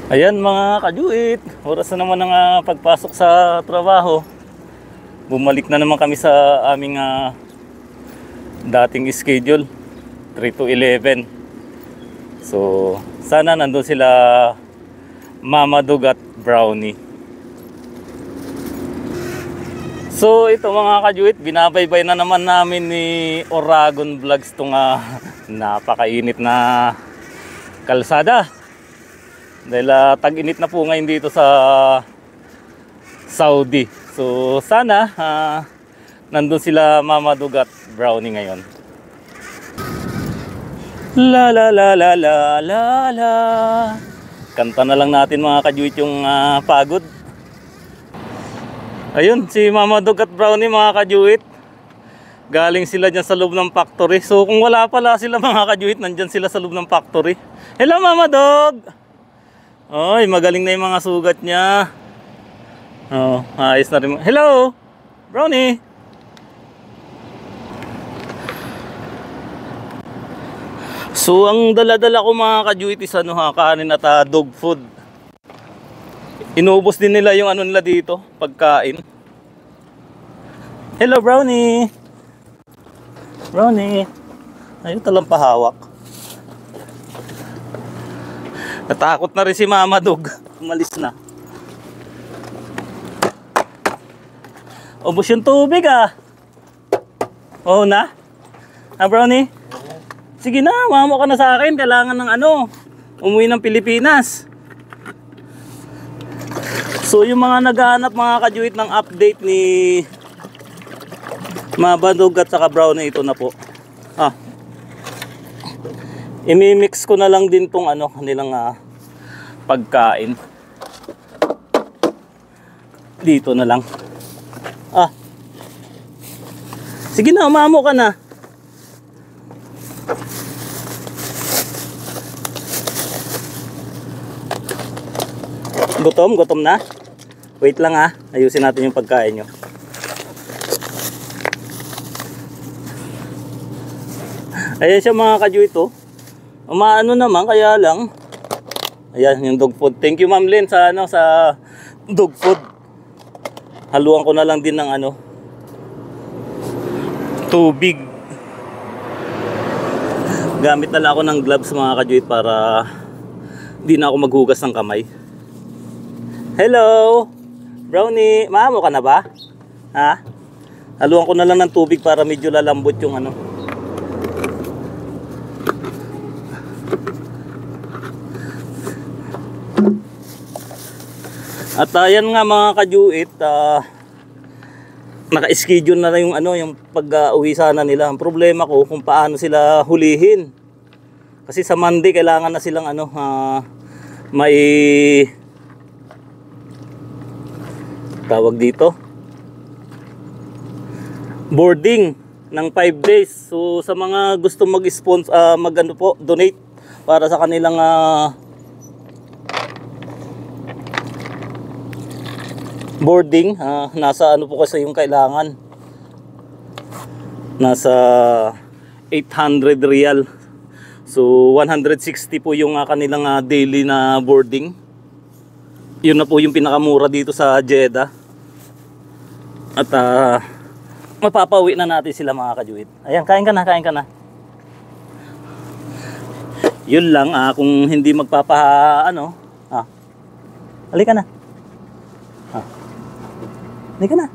Ayan mga kajuit, oras na naman ng pagpasok sa trabaho. Bumalik na naman kami sa aming dating schedule, 3 to 11. So sana nandun sila Mama Dug at Brownie. So ito mga kajuit, binabaybay na naman namin ni Oragon Vlogs itong napakainit na kalsada. Dahil tag-init na po ngayon dito sa Saudi. So sana nandun sila Mama Dug at Brownie ngayon. La la la la la la la. Kanta na lang natin mga kajuit yung pagod. Ayun si Mama Dug at Brownie mga kajuit. Galing sila dyan sa loob ng factory. So kung wala pala sila mga kajuit, nandyan sila sa loob ng factory. Hello Mama Dug! Oy, magaling na yung mga sugat niya. Oh, ayos na rin. Hello, Brownie. So, ang dala-dala ko mga kajuit is kanin at dog food. Inubos din nila yung nila dito, pagkain. Hello, Brownie. Brownie. Ayun, talang pahawak. Natakot na rin si Mama Dug. Umalis na. Ubos yung tubig Oo na? Brownie? Sige na, mamo ka na sa akin. Kailangan ng umuwi ng Pilipinas. So yung mga naghahanap mga kajuit ng update ni Mama Dug at saka Brownie, ito na po. Imimix ko na lang din tong nilang pagkain. Dito na lang. Sige na, umamo ka na. Gutom na? Wait lang ayusin natin yung pagkain nyo. Ayan siya mga kajuit umaano naman, kaya lang. Ayan yung dog food. Thank you Ma'am Lynn sa sa dog food. Haluan ko na lang din ng tubig. Gamit na lang ako ng gloves mga kajuit para di na ako maghugas ng kamay. Hello Brownie, maamo ka na ba? Haluan ko na lang ng tubig para medyo lalambot yung At ayan nga mga kajuit, naka-schedule na yung yung pag-uwi sana nila. Ang problema ko kung paano sila hulihin. Kasi sa Monday kailangan na silang may tawag dito, boarding ng 5 days. So sa mga gusto mag-sponsor, donate para sa kanilang boarding, nasa po kasi yung kailangan, nasa 800 real. So 160 po yung kanilang daily na boarding. Yun na po yung pinakamura dito sa Jeddah. At mapapauwi na natin sila mga kajuit. Ayan, kain ka na. Yun lang kung hindi halika na. Halika na.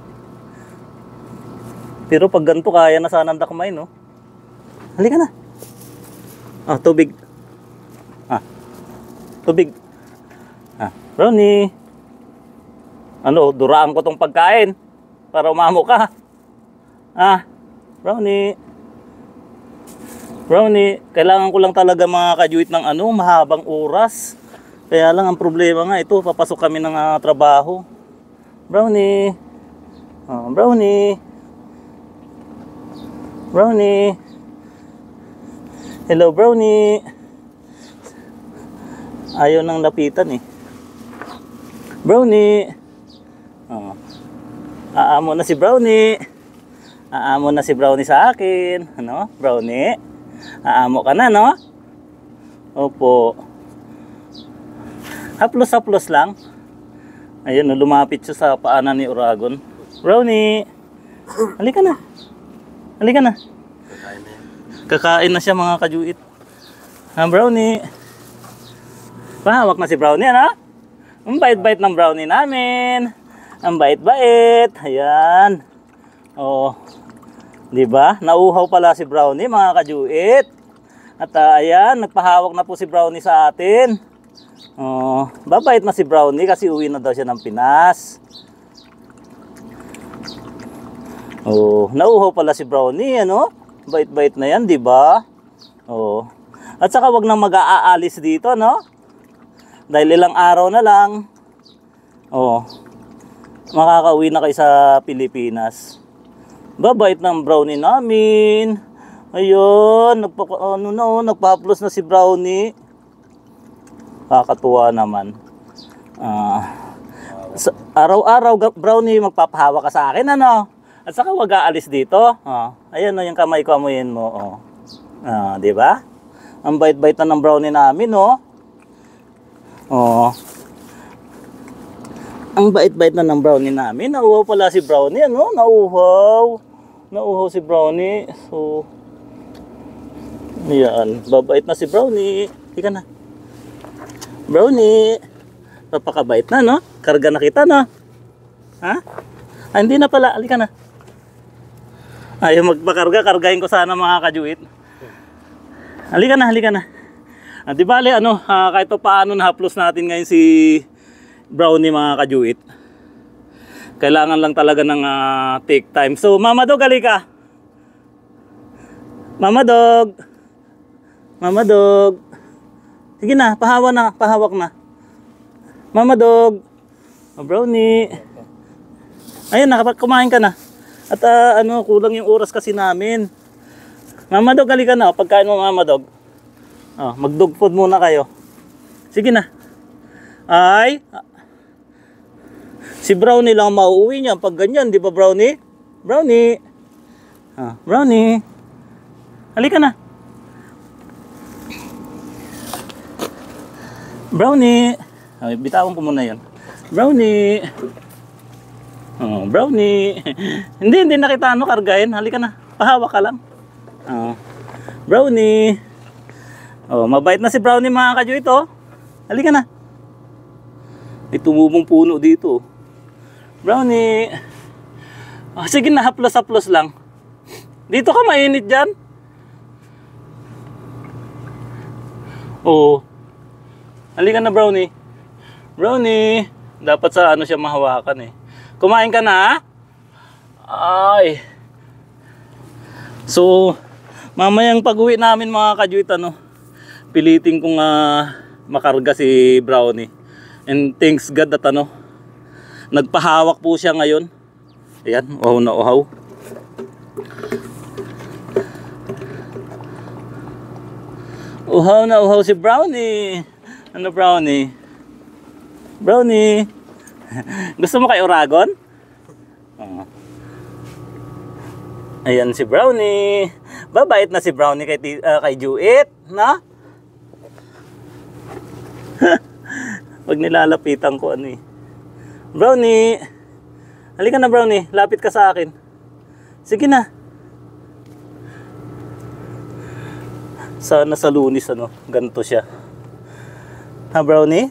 Pero pag ganito kaya na sana dakmay, no? Halika na. Tubig. Tubig. Brownie. Duraan ko tong pagkain para umamo ka. Brownie. Brownie, kailangan ko lang talaga mga kajuit ng mahabang oras. Kaya lang ang problema nga ito, papasok kami ng trabaho. Brownie. Brownie. Brownie. Hello Brownie. Ayaw nang lapitan Brownie. Aamo na si Brownie. Aamo na si Brownie sa akin. Brownie? Aamo ka na, no? Opo. Haplos-haplos lang. Ayun, no, lumapit siya sa paanan ni Uragon. Brownie! Halika na. Halika na. Kakain na siya mga kajuit. Brownie. Pahawak na si Brownie, ano? Ang bait-bait ng Brownie namin. Ang bait-bait. Ayan. Oh. 'Di ba? Nauuhaw pala si Brownie mga kajuit. At ayan, nagpahawak na po si Brownie sa atin. Oh, babait na si Brownie kasi uwi na daw siya ng Pinas. Oh, nauuhaw pala si Brownie, ano? Bait-bait na 'yan, 'di ba? Oh. At saka wag nang mag-aalis dito, no? Dahil ilang araw na lang. Oh. Makakauwi na kayo sa Pilipinas. Babait ng Brownie namin. Ayun, nagpa-haplos na si Brownie. Kakatuwa naman. Araw-araw Brownie magpapahawa ka sa akin, ano? At saka wag aalis dito. Ayun, yung kamay ko amuyin mo. Di ba? Ang bait-bait na ng Brownie namin, no? Ang bait-bait na ng Brownie namin. Nauuhaw pala si Brownie, ano? Nauuhaw si Brownie. So, yan. Babait na si Brownie. Ika na. Brownie. Napakabait na, no? Karga na kita, no? Ha? Hindi na pala. Halika na. Ayaw magpakarga. Kargahin ko sana mga kajuit. Halika na, halika na. Di bale, kahit pa paano na-haplos natin ngayon si Brownie mga kajuit. Kailangan lang talaga ng take time. So, Mama Dog, halika. Mama Dog. Mama Dog. Sige na, pahawak na. Mama Dog. Brownie. Ayun, kumain ka na. At kulang yung oras kasi namin. Mama Dog, halika na. Pagkain mo, Mama Dog. Mag-dog food muna kayo. Sige na. Si Brownie lang mauuwi niya pag ganyan, di ba Brownie? Brownie. Brownie. Halika na. Brownie. Bitawan ko muna 'yon. Brownie. Brownie. hindi na kita kargahin. Halika na. Pahawak ka lang. Brownie. Mabait na si Brownie mga kajuit, oh. Halika na. May tumubong puno dito. Brownie. Sige na, haplos-haplos lang. Dito ka, mainit dyan. Halika na, Brownie. Brownie. Dapat sa siya mahawakan eh. Kumain ka na, Ay. So, mamayang pag-uwi namin mga kajuit, pilitin kong makarga si Brownie. And thanks God that nagpahawak po siya ngayon. Ayan, uhaw na uhaw. Uhaw na uhaw si Brownie. Brownie? Brownie. Gusto mo kay Uragon? Ayan si Brownie. Babait na si Brownie kay Juit, no? Pag nilalapitan ko Brownie. Halika na, Brownie. Lapit ka sa akin. Sige na. Sana sa Lunis ganito siya. Brownie?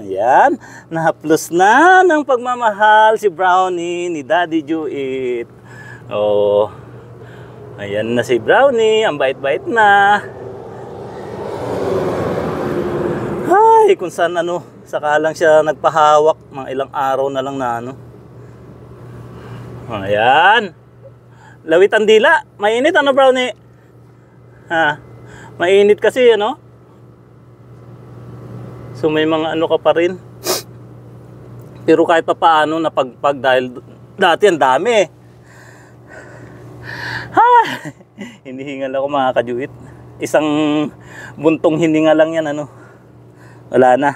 Ayan. Nahaplos na ng pagmamahal si Brownie ni Daddy Juit. Ayan na si Brownie. Ang bait-bait na. Ay, kung saan saka lang siya nagpahawak, mga ilang araw na lang na Ayan. Lawit ang dila. Mainit Brownie? Mainit kasi So may mga ka pa rin. Pero kahit pa paano napagpag dahil dati ang dami. Hinihingal ako mga kajuit. Isang buntong hininga lang yan Wala na.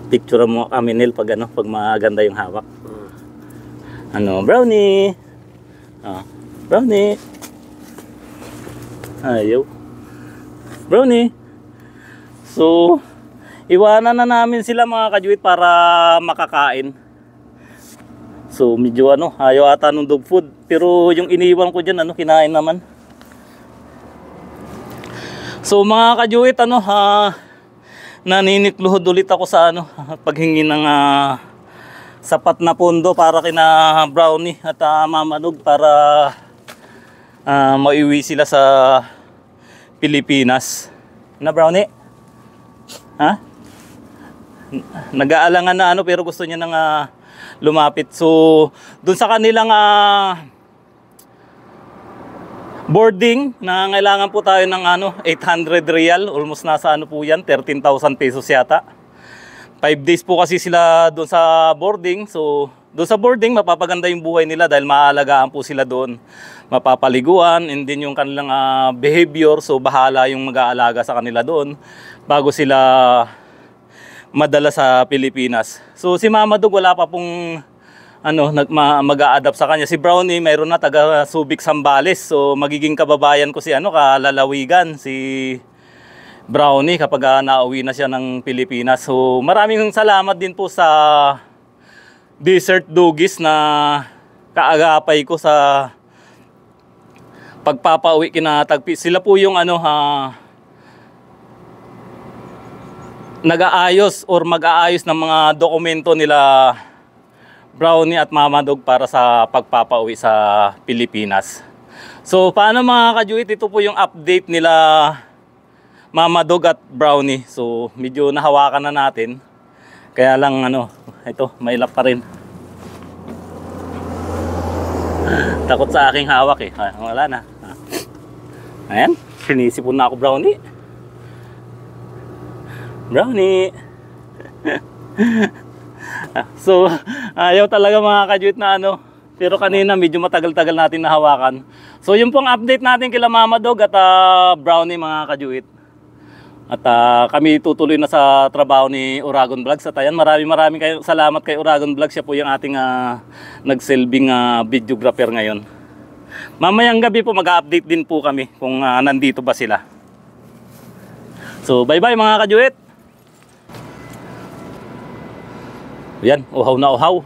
Picture mo kami Nil pag pag maganda yung hawak. Brownie. Brownie. Ayaw. Brownie. So, iwanan na namin sila mga kajuit para makakain. So, medyo ayaw ata nung dog food. Pero yung iniwan ko dyan, kinain naman. So, mga kajuit, naninikluhod ulit ako sa paghingi ng sapat na pondo para kina Brownie at Mama Dog para maiuwi sila sa Pilipinas. Na Brownie? Ha? Nag-aalangan na pero gusto niya nang lumapit. So, dun sa kanilang boarding, na kailangan po tayo ng 800 real, almost nasa po yan, 13,000 pesos yata. 5 days po kasi sila doon sa boarding. So, doon sa boarding, mapapaganda yung buhay nila dahil maaalagaan po sila doon. Mapapaliguan, and then yung kanilang behavior. So, bahala yung mag-aalaga sa kanila doon bago sila madala sa Pilipinas. So, si Mama Dog wala pa pong mag-a-adapt sa kanya. Si Brownie, mayroon na taga Subic, Zambales. So, magiging kababayan ko si kalalawigan, si Brownie kapag nauwi na siya ng Pilipinas. So maraming salamat din po sa Desert Doggies na kaagapay ko sa pagpapauwi kina Tagpi. Sila po yung nag-aayos or mag-aayos ng mga dokumento nila Brownie at Mama Dog para sa pagpapauwi sa Pilipinas. So paano mga kajuit, ito po yung update nila Mama Dog at Brownie. So medyo nahawakan na natin. Kaya lang ito, mailap pa rin. Takot sa aking hawak eh. Wala na. Ayan, sinisipon na ako Brownie. Brownie. So ayaw talaga mga kajuit na pero kanina medyo matagal-tagal natin nahawakan. So yun pong update natin kila Mama Dog at Brownie mga kajuit. At kami tutuloy na sa trabaho ni Uragon Vlogs. At ayan, maraming salamat kay Uragon Vlogs. Siya po yung ating nagsilbing videographer ngayon. Mamayang gabi po mag-update din po kami kung nandito ba sila. So bye bye mga kajuit. Yan, uhaw na uhaw.